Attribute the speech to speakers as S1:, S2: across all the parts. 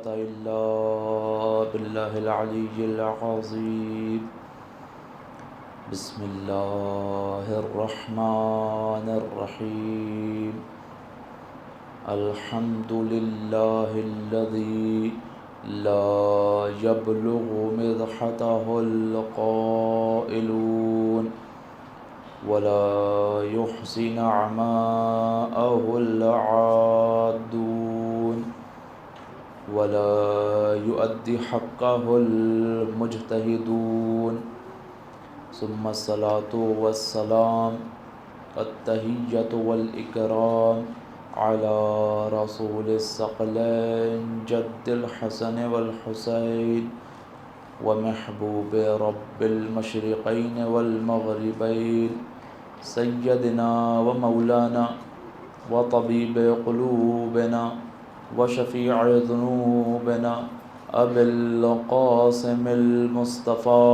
S1: قوة إلا بالله العلي العظيم. بسم الله الرحمن الرحيم. الحمد لله الذي لا يبلغ مدحته القائلون ولا يحصي نعماءه العادون ولا يؤدي حقه المجتهدون. ثم الصلاة والسلام التحية والإكرام على رسول الثقلين جد الحسن والحسين ومحبوب رب المشرقين والمغربين سيدنا ومولانا وطبيب قلوبنا وشفيع ذنوبنا أبي القاسم المصطفى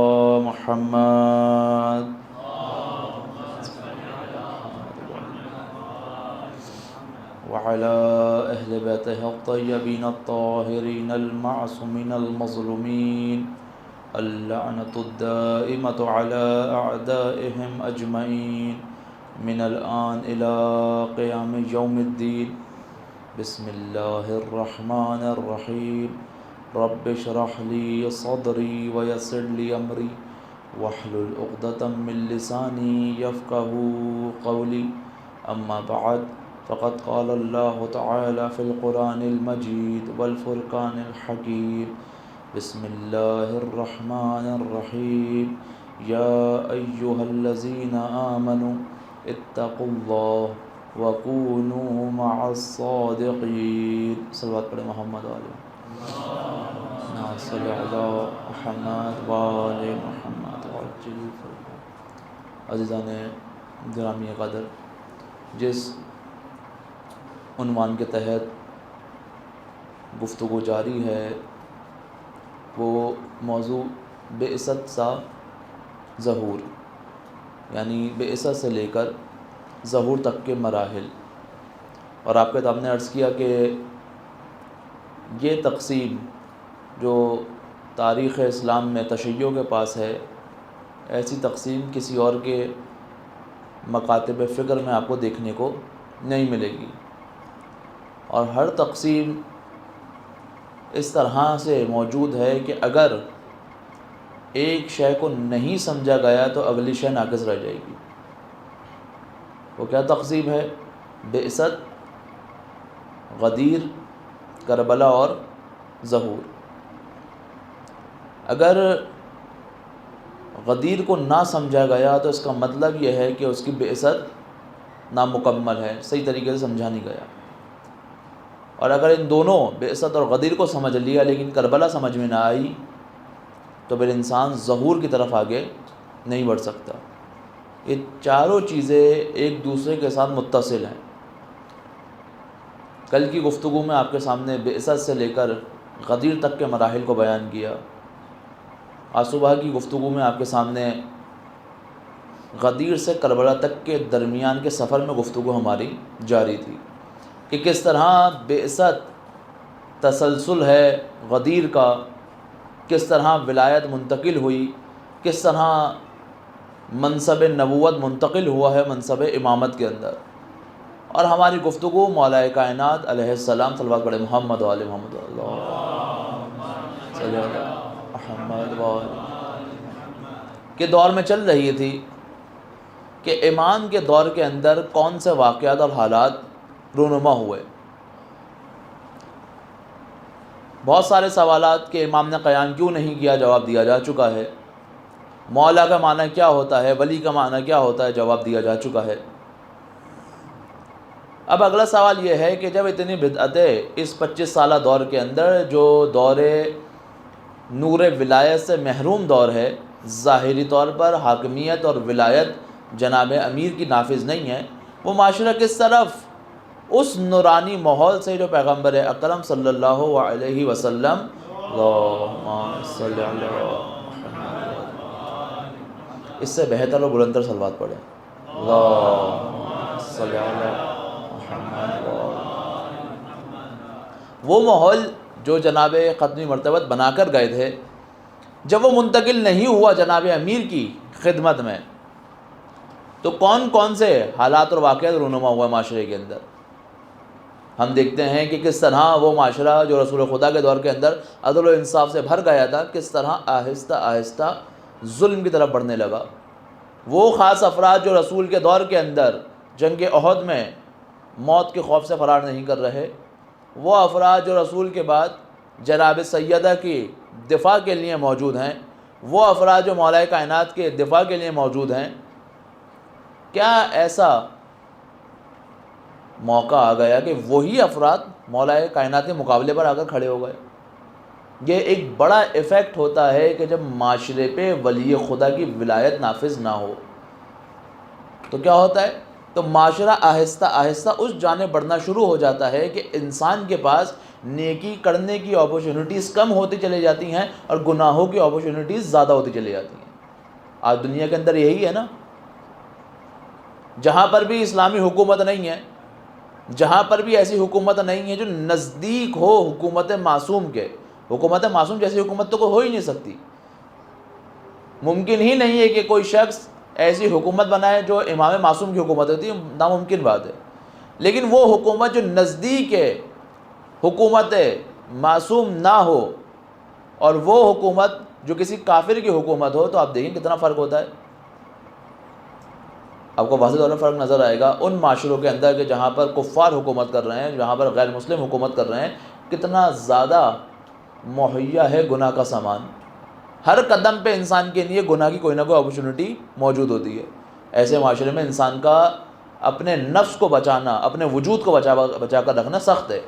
S1: محمد وعلى أهل بيته الطيبين الطاهرين المعصومين المظلومين اللعنة الدائمة على أعدائهم أجمعين من الآن إلى قيام يوم الدين. بسم الله الرحمن الرحيم. رب اشرح لي صدري ويسر لي أمري واحلل عقدة من لساني يفقهوا قولي. أما بعد، فقد قال الله تعالى في القرآن المجيد والفرقان الحكيم. بسم الله الرحمن الرحيم. يا أيها الذين آمنوا اتقوا الله وكونوا مع الصادقين. صلوات پڑھیں محمد علیہ صلی علی محمد وآل محمد وعجل فرجهم. عزیزان گرامی قدر، جس عنوان کے تحت گفتگو جاری ہے وہ موضوع بعثت سا ظہور، یعنی بعثت سے لے کر ظہور تک کے مراحل. اور آپ کے ہم نے عرض کیا کہ یہ تقسیم جو تاریخ اسلام میں تشیع کے پاس ہے، ایسی تقسیم کسی اور کے مکاتب فکر میں آپ کو دیکھنے کو نہیں ملے گی. اور ہر تقسیم اس طرح سے موجود ہے کہ اگر ایک شے کو نہیں سمجھا گیا تو اگلی شے ناقص رہ جائے گی. وہ کیا تقسیم ہے؟ بعثت، غدیر، کربلا اور ظہور. اگر غدیر کو نہ سمجھا گیا تو اس کا مطلب یہ ہے کہ اس کی بعثت نامکمل ہے، صحیح طریقے سے سمجھا نہیں گیا. اور اگر ان دونوں بعثت اور غدیر کو سمجھ لیا لیکن کربلا سمجھ میں نہ آئی تو پھر انسان ظہور کی طرف آگے نہیں بڑھ سکتا. یہ چاروں چیزیں ایک دوسرے کے ساتھ متصل ہیں. کل کی گفتگو میں آپ کے سامنے بعثت سے لے کر غدیر تک کے مراحل کو بیان کیا. آج صبح کی گفتگو میں آپ کے سامنے غدیر سے کربلا تک کے درمیان کے سفر میں گفتگو ہماری جاری تھی کہ کس طرح بعثت تسلسل ہے غدیر کا، کس طرح ولایت منتقل ہوئی، کس طرح منصب نبوت منتقل ہوا ہے منصب امامت کے اندر. اور ہماری گفتگو مولا کائنات علیہ السلام صلوات پڑھیں محمد وآل محمد صلی اللہ علیہ محمد وآل کے دور میں چل رہی تھی کہ امام کے دور کے اندر کون سے واقعات اور حالات رونما ہوئے. بہت سارے سوالات کہ امام نے قیام کیوں نہیں کیا، جواب دیا جا چکا ہے. مولا کا معنی کیا ہوتا ہے، ولی کا معنی کیا ہوتا ہے، جواب دیا جا چکا ہے. اب اگلا سوال یہ ہے کہ جب اتنی بدعتیں اس 25 سالہ دور کے اندر، جو دور نور ولایت سے محروم دور ہے، ظاہری طور پر حاکمیت اور ولایت جناب امیر کی نافذ نہیں ہے، وہ معاشرہ کس طرف اس نورانی ماحول سے جو پیغمبر اکرم صلی اللہ علیہ وسلم اللہم صلی علی محمد، اس سے بہتر اور بلندر صلوات پڑھیں. اللہم صلی علی محمد. وہ ماحول جو جناب ختمی مرتبت بنا کر گئے تھے، جب وہ منتقل نہیں ہوا جناب امیر کی خدمت میں، تو کون کون سے حالات اور واقعات رونما ہوا معاشرے کے اندر؟ ہم دیکھتے ہیں کہ کس طرح وہ معاشرہ جو رسول خدا کے دور کے اندر عدل و انصاف سے بھر گیا تھا، کس طرح آہستہ آہستہ ظلم کی طرف بڑھنے لگا۔ وہ خاص افراد جو رسول کے دور کے اندر جنگ احد میں موت کے خوف سے فرار نہیں کر رہے، وہ افراد جو رسول کے بعد جناب سیدہ کی دفاع کے لیے موجود ہیں، وہ افراد جو مولا کائنات کے دفاع کے لیے موجود ہیں، کیا ایسا موقع آ گیا کہ وہی افراد مولا کائنات کے مقابلے پر آ کر کھڑے ہو گئے؟ یہ ایک بڑا ایفیکٹ ہوتا ہے کہ جب معاشرے پہ ولی خدا کی ولایت نافذ نہ ہو تو کیا ہوتا ہے؟ تو معاشرہ آہستہ آہستہ اس جانب بڑھنا شروع ہو جاتا ہے کہ انسان کے پاس نیکی کرنے کی اپرچونیٹیز کم ہوتی چلی جاتی ہیں اور گناہوں کی اپرچونیٹیز زیادہ ہوتی چلی جاتی ہیں۔ آج دنیا کے اندر یہی ہے نا، جہاں پر بھی اسلامی حکومت نہیں ہے، جہاں پر بھی ایسی حکومت نہیں ہے جو نزدیک ہو حکومت معصوم کے، حکومت معصوم جیسی حکومت تو کوئی ہو ہی نہیں سکتی، ممکن ہی نہیں ہے کہ کوئی شخص ایسی حکومت بنائے جو امام معصوم کی حکومت ہوتی ہے، ناممکن بات ہے۔ لیکن وہ حکومت جو نزدیک ہے حکومت معصوم نہ ہو اور وہ حکومت جو کسی کافر کی حکومت ہو، تو آپ دیکھیں کتنا فرق ہوتا ہے۔ آپ کو واضح طور پر فرق نظر آئے گا ان معاشروں کے اندر کہ جہاں پر کفار حکومت کر رہے ہیں، جہاں پر غیر مسلم حکومت کر رہے ہیں، کتنا زیادہ مہیا ہے گناہ کا سامان۔ ہر قدم پہ انسان کے لیے گناہ کی کوئی نہ کوئی اپرچونٹی موجود ہوتی ہے۔ ایسے معاشرے میں انسان کا اپنے نفس کو بچانا، اپنے وجود کو بچا کر رکھنا سخت ہے۔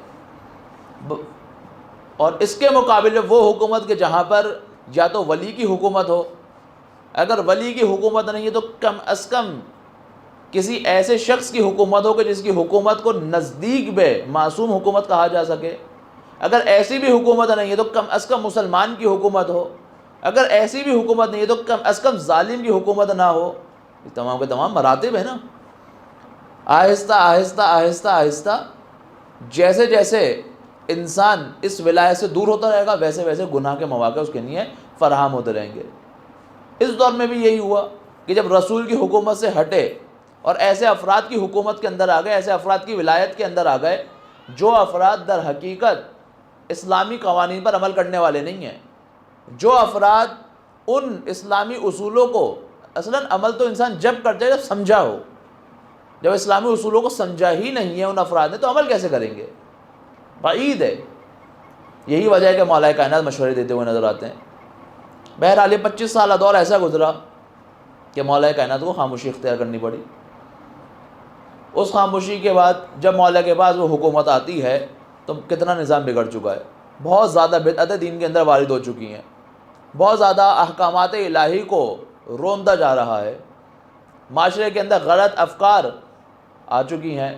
S1: اور اس کے مقابلے وہ حکومت کہ جہاں پر یا تو ولی کی حکومت ہو، اگر ولی کی حکومت نہیں ہے تو کم از کم کسی ایسے شخص کی حکومت ہو کہ جس کی حکومت کو نزدیک بے معصوم حکومت کہا جا سکے۔ اگر ایسی بھی حکومت نہیں ہے تو کم از کم مسلمان کی حکومت ہو، اگر ایسی بھی حکومت نہیں ہے تو کم از کم ظالم کی حکومت نہ ہو۔ یہ تمام کے تمام مراتب ہیں نا۔ آہستہ آہستہ آہستہ آہستہ جیسے جیسے انسان اس ولایت سے دور ہوتا رہے گا، ویسے ویسے گناہ کے مواقع اس کے لیے فراہم ہوتے رہیں گے۔ اس دور میں بھی یہی ہوا کہ جب رسول کی حکومت سے ہٹے اور ایسے افراد کی حکومت کے اندر آ گئے، ایسے افراد کی ولایت کے اندر آ گئے جو افراد در حقیقت اسلامی قوانین پر عمل کرنے والے نہیں ہیں، جو افراد ان اسلامی اصولوں کو اصلاً عمل تو انسان جب کرتا ہے جب سمجھا ہو، جب اسلامی اصولوں کو سمجھا ہی نہیں ہے ان افراد نے تو عمل کیسے کریں گے؟ بعید ہے۔ یہی وجہ ہے کہ مولا کائنات مشورے دیتے ہوئے نظر آتے ہیں۔ بہرحال یہ 25 سالہ دور ایسا گزرا کہ مولا کائنات کو خاموشی اختیار کرنی پڑی۔ اس خاموشی کے بعد جب مولا کے پاس وہ حکومت آتی ہے تو کتنا نظام بگڑ چکا ہے، بہت زیادہ بدعتیں دین کے اندر وارد ہو چکی ہیں، بہت زیادہ احکامات الہی کو روندا جا رہا ہے، معاشرے کے اندر غلط افکار آ چکی ہیں۔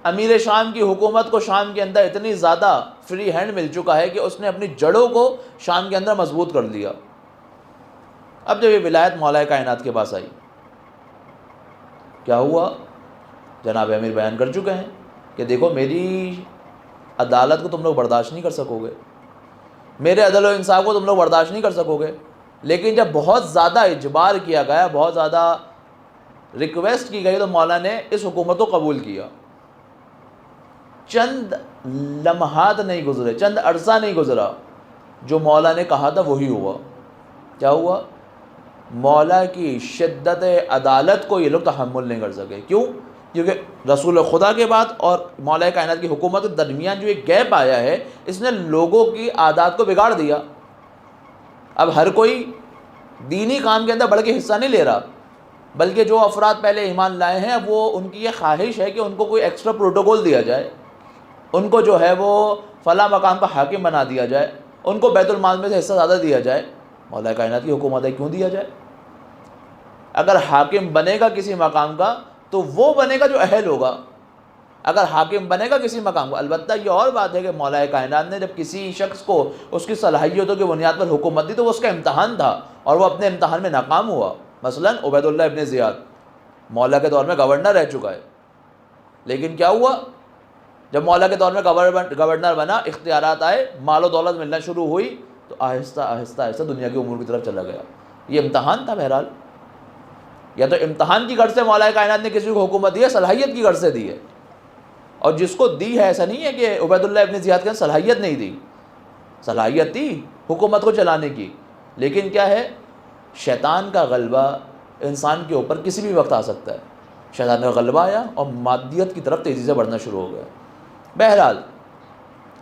S1: امیر شام کی حکومت کو شام کے اندر اتنی زیادہ فری ہینڈ مل چکا ہے کہ اس نے اپنی جڑوں کو شام کے اندر مضبوط کر دیا۔ اب جب یہ ولایت مولا کائنات کے پاس آئی، کیا ہوا؟ جناب امیر بیان کر چکے ہیں کہ دیکھو میری عدالت کو تم لوگ برداشت نہیں کر سکو گے، میرے عدل و انصاف کو تم لوگ برداشت نہیں کر سکو گے، لیکن جب بہت زیادہ اجبار کیا گیا، بہت زیادہ ریکویسٹ کی گئی تو مولا نے اس حکومت کو قبول کیا۔ چند لمحات نہیں گزرے، چند عرصہ نہیں گزرا، جو مولا نے کہا تھا وہی ہوا۔ کیا ہوا؟ مولا کی شدت عدالت کو یہ لوگ تحمل نہیں کر سکے۔ کیوں؟ کیونکہ رسول خدا کے بعد اور مولا کائنات کی حکومت کے درمیان جو ایک گیپ آیا ہے، اس نے لوگوں کی عادات کو بگاڑ دیا۔ اب ہر کوئی دینی کام کے اندر بڑھ کے حصہ نہیں لے رہا، بلکہ جو افراد پہلے ایمان لائے ہیں اب وہ ان کی یہ خواہش ہے کہ ان کو کوئی ایکسٹرا پروٹوکول دیا جائے، ان کو جو ہے وہ فلاں مقام کا حاکم بنا دیا جائے، ان کو بیت المال میں سے حصہ زیادہ دیا جائے۔ مولا کائنات کی حکومت ہے، کیوں دیا جائے؟ اگر حاکم بنے گا کسی مقام کا تو وہ بنے گا جو اہل ہوگا، اگر حاکم بنے گا کسی مقام کو۔ البتہ یہ اور بات ہے کہ مولا کائنات نے جب کسی شخص کو اس کی صلاحیتوں کی بنیاد پر حکومت دی تو وہ اس کا امتحان تھا اور وہ اپنے امتحان میں ناکام ہوا۔ مثلا عبید اللہ ابن زیاد مولا کے دور میں گورنر رہ چکا ہے، لیکن کیا ہوا؟ جب مولا کے دور میں گورنر بنا، اختیارات آئے، مال و دولت ملنا شروع ہوئی، تو آہستہ آہستہ آہستہ دنیا کے امور کی طرف چلا گیا۔ یہ امتحان تھا بہرحال، یا تو امتحان کی غرض سے مولا کائنات نے کسی کو حکومت دی ہے، صلاحیت کی غرض سے دی ہے، اور جس کو دی ہے ایسا نہیں ہے کہ عبید اللہ ابن زیاد کے صلاحیت نہیں دی، صلاحیت تھی حکومت کو چلانے کی، لیکن کیا ہے، شیطان کا غلبہ انسان کے اوپر کسی بھی وقت آ سکتا ہے۔ شیطان کا غلبہ آیا اور مادیت کی طرف تیزی سے بڑھنا شروع ہو گیا۔ بہرحال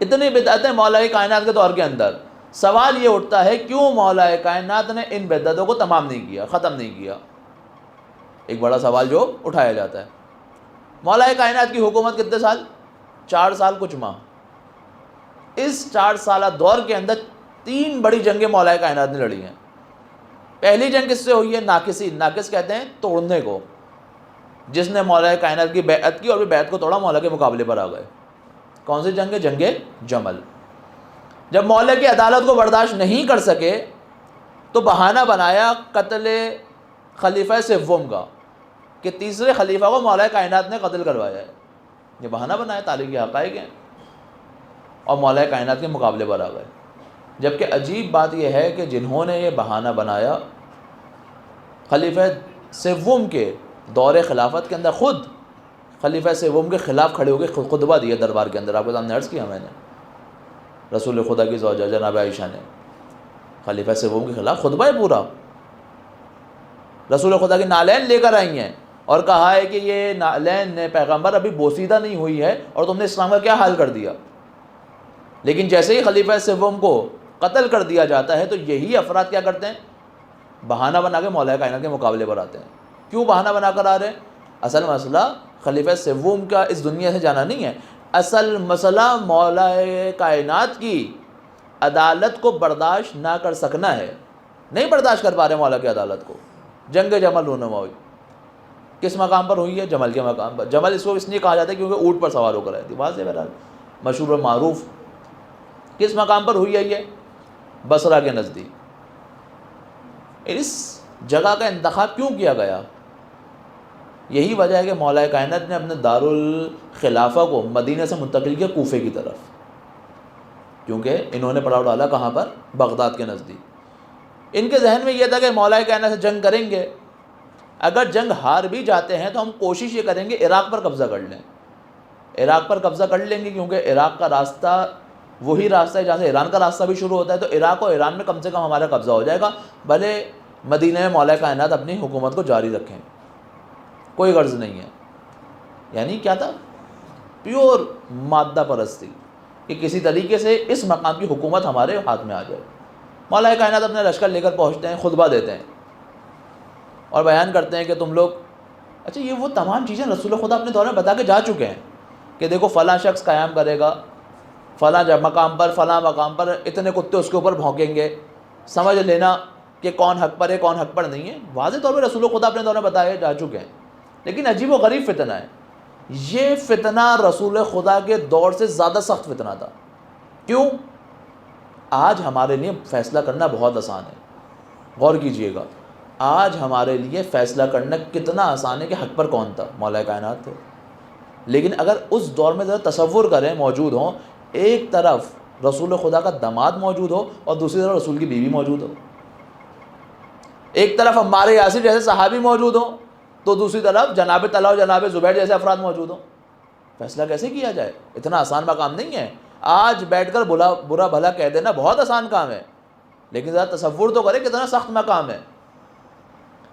S1: اتنی بدعتیں مولا کائنات کے دور کے اندر، سوال یہ اٹھتا ہے کیوں مولا کائنات نے ان بدعتوں کو تمام نہیں کیا، ختم نہیں کیا؟ ایک بڑا سوال جو اٹھایا جاتا ہے۔ مولا کائنات کی حکومت کتنے سال؟ 4 سال کچھ ماہ۔ اس 4 سالہ دور کے اندر 3 بڑی جنگیں مولا کائنات نے لڑی ہیں۔ پہلی جنگ کس سے ہوئی ہے؟ ناقصی، ناقص کہتے ہیں توڑنے کو، جس نے مولا کائنات کی بیعت کی اور بھی بیعت کو توڑا، مولا کے مقابلے پر آ گئے۔ کون سی جنگ ہے؟ جنگ جمل۔ جب مولا کی عدالت کو برداشت نہیں کر سکے تو بہانہ بنایا قتل خلیفہ سوم کا، کہ تیسرے خلیفہ کو مولا کائنات نے قتل کروایا ہے۔ یہ بہانہ بنایا، تاریخی حقائق ہیں، اور مولا کائنات کے مقابلے پر آ گئے۔ جبکہ عجیب بات یہ ہے کہ جنہوں نے یہ بہانہ بنایا، خلیفہ سوم کے دور خلافت کے اندر خود خلیفہ سوم کے خلاف کھڑے ہو کے خطبہ دیا دربار کے اندر۔ آپ کے سامنے عرض کیا میں نے، رسول خدا کی زوجہ جناب عائشہ نے خلیفہ سوم کے خلاف خطبہ ہے پورا، رسول خدا کی نالین لے کر آئی ہیں اور کہا ہے کہ یہ نالین نے پیغمبر ابھی بوسیدہ نہیں ہوئی ہے اور تم نے اسلام کا کیا حال کر دیا۔ لیکن جیسے ہی خلیفہ سوم کو قتل کر دیا جاتا ہے تو یہی افراد کیا کرتے ہیں؟ بہانہ بنا کے مولا کائنات کے مقابلے پر آتے ہیں۔ کیوں بہانہ بنا کر آ رہے ہیں؟ اصل مسئلہ خلیفہ سوم کا اس دنیا سے جانا نہیں ہے، اصل مسئلہ مولا کائنات کی عدالت کو برداشت نہ کر سکنا ہے۔ نہیں برداشت کر پا رہے مولا کی عدالت کو۔ جنگ جمل رونما ہوئی، کس مقام پر ہوئی ہے؟ جمل کے مقام پر۔ جمل اس کو اس لیے کہا جاتا ہے کیونکہ اونٹ پر سوار ہو کر آئی تھی، واضح بہرحال مشہور و معروف۔ کس مقام پر ہوئی ہے یہ؟ بصرہ کے نزدیک۔ اس جگہ کا انتخاب کیوں کیا گیا؟ یہی وجہ ہے کہ مولا کائنات نے اپنے دارالخلافہ کو مدینہ سے منتقل کیا کوفے کی طرف، کیونکہ انہوں نے پڑاؤ ڈالا کہاں پر؟ بغداد کے نزدیک۔ ان کے ذہن میں یہ تھا کہ مولا کائنات سے جنگ کریں گے، اگر جنگ ہار بھی جاتے ہیں تو ہم کوشش یہ کریں گے عراق پر قبضہ کر لیں، عراق پر قبضہ کر لیں گے، کیونکہ عراق کا راستہ وہی راستہ ہے جہاں سے ایران کا راستہ بھی شروع ہوتا ہے، تو عراق اور ایران میں کم سے کم ہمارا قبضہ ہو جائے گا، بھلے مدینہ میں مولا کائنات اپنی حکومت کو جاری رکھیں، کوئی غرض نہیں ہے۔ یعنی کیا تھا؟ پیور مادہ پرستی، کہ کسی طریقے سے اس مقام کی حکومت ہمارے ہاتھ میں آ جائے۔ مولا کائنات اپنے لشکر لے کر پہنچتے ہیں، خطبہ دیتے ہیں اور بیان کرتے ہیں کہ تم لوگ، اچھا یہ وہ تمام چیزیں رسول خدا اپنے دور میں بتا کے جا چکے ہیں کہ دیکھو فلاں شخص قیام کرے گا، فلاں مقام پر، فلاں مقام پر اتنے کتے اس کے اوپر بھونکیں گے، سمجھ لینا کہ کون حق پر ہے کون حق پر نہیں ہے۔ واضح طور پہ رسول خدا اپنے دور میں بتائے جا چکے ہیں، لیکن عجیب و غریب فتنہ ہے۔ یہ فتنہ رسول خدا کے دور سے زیادہ سخت فتنہ تھا۔ کیوں؟ آج ہمارے لیے فیصلہ کرنا بہت آسان ہے، غور کیجئے گا، آج ہمارے لیے فیصلہ کرنا کتنا آسان ہے کہ حق پر کون تھا؟ مولا کائنات تھے۔ لیکن اگر اس دور میں ذرا تصور کریں، موجود ہوں، ایک طرف رسول خدا کا داماد موجود ہو اور دوسری طرف رسول کی بیوی موجود ہو، ایک طرف عمار یاسر جیسے صحابی موجود ہوں تو دوسری طرف جناب طلحہ اور جناب زبیر جیسے افراد موجود ہوں، فیصلہ کیسے کیا جائے؟ اتنا آسان مقام نہیں ہے۔ آج بیٹھ کر برا بھلا کہہ دینا بہت آسان کام ہے، لیکن ذرا تصور تو کرے کتنا سخت مقام ہے۔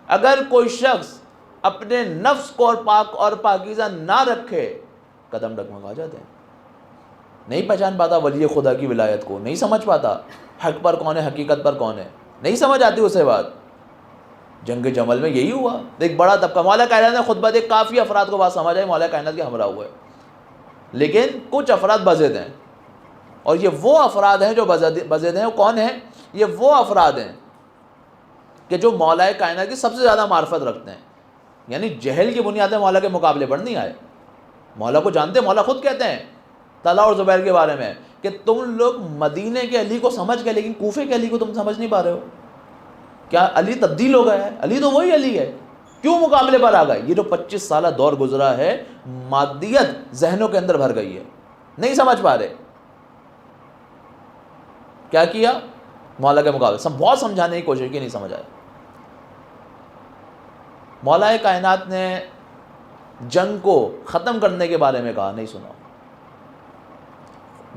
S1: اگر کوئی شخص اپنے نفس کو اور پاک اور پاکیزہ نہ رکھے، قدم ڈگمگا جاتے ہیں، نہیں پہچان پاتا ولی خدا کی ولایت کو، نہیں سمجھ پاتا حق پر کون ہے حقیقت پر کون ہے، نہیں سمجھ آتی اسے بات۔ جنگ جمل میں یہی ہوا، ایک بڑا طبقہ، مولا کائنات نے خطبہ دے، کافی افراد کو بات سمجھ آئی، مولا کائنات کے ہمراہ ہوئے، لیکن کچھ افراد بزد ہیں، اور یہ وہ افراد ہیں جو بزد ہیں۔ وہ کون ہیں؟ یہ وہ افراد ہیں کہ جو مولا کائنات کی سب سے زیادہ معرفت رکھتے ہیں، یعنی جہل کی بنیاد میں مولا کے مقابلے پر نہیں آئے، مولا کو جانتے۔ مولا خود کہتے ہیں طلحہ اور زبیر کے بارے میں کہ تم لوگ مدینے کے علی کو سمجھ گئے لیکن کوفے کے علی کو تم سمجھ نہیں پا رہے ہو، کیا علی تبدیل ہو گیا ہے؟ علی تو وہی علی ہے، کیوں مقابلے پر آ گئے؟ یہ جو 25 سالہ دور گزرا ہے، مادیت ذہنوں کے اندر بھر گئی ہے، نہیں سمجھ پا رہے. کیا کیا؟ مولا کے مقابلے بہت سمجھانے کی کوشش کی, نہیں سمجھ آیا. مولا کائنات نے جنگ کو ختم کرنے کے بارے میں کہا, نہیں سنا.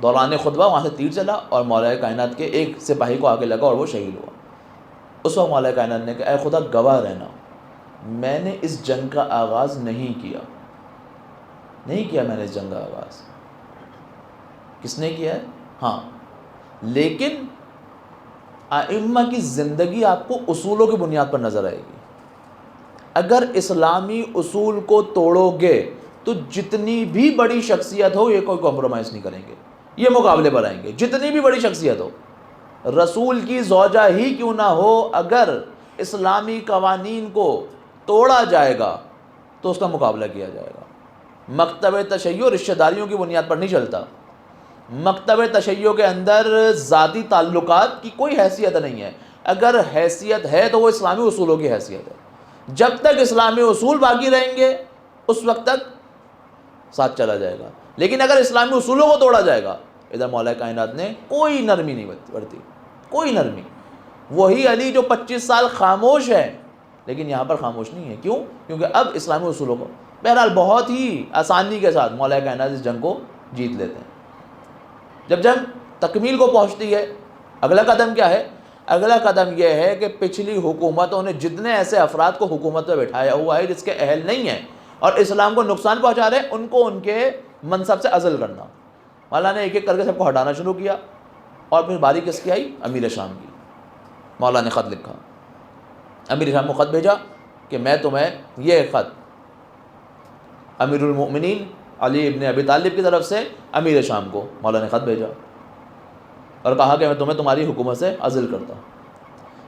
S1: دوران خطبہ وہاں سے تیر چلا اور مولا کائنات کے ایک سپاہی کو آگے لگا اور وہ شہید ہوا. اس وقت مولا کائنات نے کہا اے خدا گواہ رہنا, میں نے اس جنگ کا آغاز نہیں کیا میں نے اس جنگ کا آغاز. کس نے کیا ہے؟ ہاں, لیکن ائمہ کی زندگی آپ کو اصولوں کی بنیاد پر نظر آئے گی. اگر اسلامی اصول کو توڑو گے تو جتنی بھی بڑی شخصیت ہو یہ کوئی کمپرومائز نہیں کریں گے, یہ مقابلے پر آئیں گے. جتنی بھی بڑی شخصیت ہو, رسول کی زوجہ ہی کیوں نہ ہو, اگر اسلامی قوانین کو توڑا جائے گا تو اس کا مقابلہ کیا جائے گا. مکتب تشیع رشتہ داریوں کی بنیاد پر نہیں چلتا. مکتب تشیع کے اندر ذاتی تعلقات کی کوئی حیثیت نہیں ہے. اگر حیثیت ہے تو وہ اسلامی اصولوں کی حیثیت ہے. جب تک اسلامی اصول باقی رہیں گے اس وقت تک ساتھ چلا جائے گا. لیکن اگر اسلامی اصولوں کو توڑا جائے گا, ادھر مولا کائنات نے کوئی نرمی نہیں برتی, کوئی نرمی. وہی علی جو 25 سال خاموش ہے لیکن یہاں پر خاموش نہیں ہے. کیوں؟ کیونکہ اب اسلامی اصولوں کو بہرحال بہت ہی آسانی کے ساتھ مولا کائنات اس جنگ کو جیت لیتے ہیں. جب جنگ تکمیل کو پہنچتی ہے, اگلا قدم کیا ہے؟ اگلا قدم یہ ہے کہ پچھلی حکومتوں نے جتنے ایسے افراد کو حکومت پہ بٹھایا ہوا ہے جس کے اہل نہیں ہیں اور اسلام کو نقصان پہنچا رہے ہیں, ان کو ان کے منصب سے عزل کرنا. مولا نے ایک ایک کر کے سب کو ہٹانا شروع کیا. اور پھر باری کس کی آئی؟ امیر شام کی. مولا نے خط لکھا, امیر شام کو خط بھیجا کہ میں تمہیں یہ خط امیر المؤمنین علی ابن ابی طالب کی طرف سے امیر شام کو مولا نے خط بھیجا اور کہا کہ میں تمہیں تمہاری حکومت سے عزل کرتا ہوں.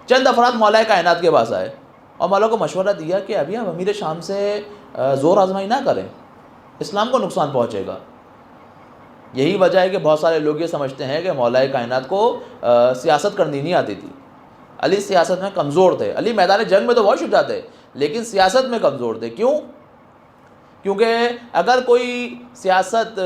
S1: چند افراد مولا کائنات کے پاس آئے اور مولا کو مشورہ دیا کہ ابھی ہم امیر شام سے زور آزمائی نہ کریں, اسلام کو نقصان پہنچے گا. یہی وجہ ہے کہ بہت سارے لوگ یہ سمجھتے ہیں کہ مولا کائنات کو سیاست کرنی نہیں آتی تھی. علی سیاست میں کمزور تھے. علی میدان جنگ میں تو بہت شجاع تھے لیکن سیاست میں کمزور تھے. کیوں؟ کیونکہ اگر کوئی سیاست